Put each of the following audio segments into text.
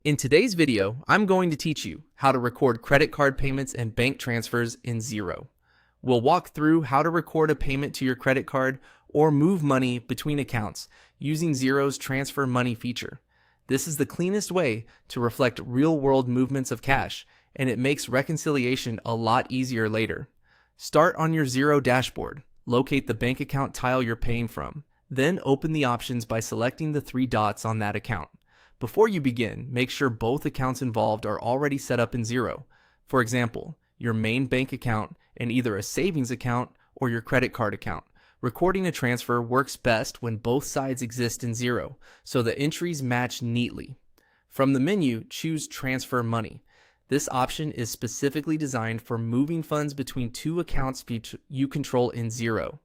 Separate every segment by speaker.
Speaker 1: In today's video, I'm going to teach you how to record credit card payments and bank transfers in Xero. We'll walk through how to record a payment to your credit card or move money between accounts using Xero's transfer money feature. This is the cleanest way to reflect real-world movements of cash, and it makes reconciliation a lot easier later. Start on your Xero dashboard. Locate the bank account tile you're paying from. Then open the options by selecting the three dots on that account. Before you begin, make sure both accounts involved are already set up in Xero. For example, your main bank account and either a savings account or your credit card account. Recording a transfer works best when both sides exist in Xero, so the entries match neatly. From the menu, choose Transfer Money. This option is specifically designed for moving funds between two accounts you control in Xero.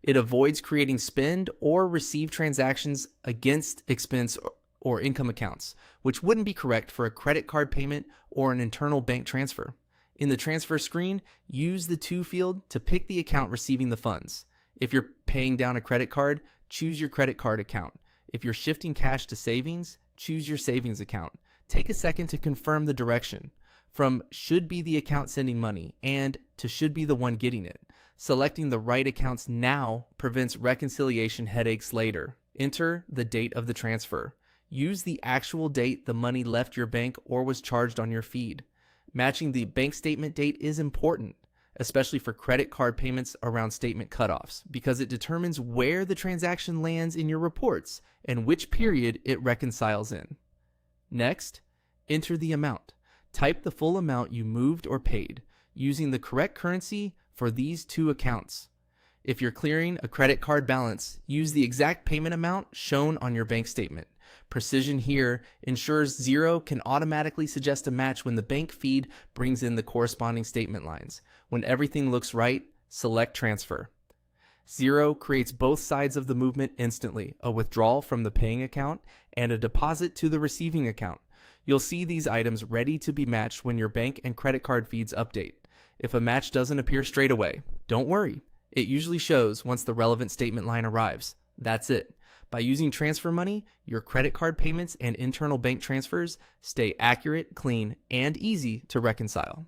Speaker 1: It avoids creating spend or receive transactions against expense or income accounts, which wouldn't be correct for a credit card payment or an internal bank transfer. In the transfer screen, use the To field to pick the account receiving the funds. If you're paying down a credit card, choose your credit card account. If you're shifting cash to savings, choose your savings account. Take a second to confirm the direction. From should be the account sending money and to should be the one getting it. Selecting the right accounts now prevents reconciliation headaches later. Enter the date of the transfer. Use the actual date the money left your bank or was charged on your feed. Matching the bank statement date is important, especially for credit card payments around statement cutoffs, because it determines where the transaction lands in your reports and which period it reconciles in. Next, enter the amount. Type the full amount you moved or paid, using the correct currency for these two accounts. If you're clearing a credit card balance, use the exact payment amount shown on your bank statement. Precision here ensures Xero can automatically suggest a match when the bank feed brings in the corresponding statement lines. When everything looks right, select Transfer. Xero creates both sides of the movement instantly, a withdrawal from the paying account and a deposit to the receiving account. You'll see these items ready to be matched when your bank and credit card feeds update. If a match doesn't appear straight away, don't worry. It usually shows once the relevant statement line arrives. That's it. By using transfer money, your credit card payments and internal bank transfers stay accurate, clean, and easy to reconcile.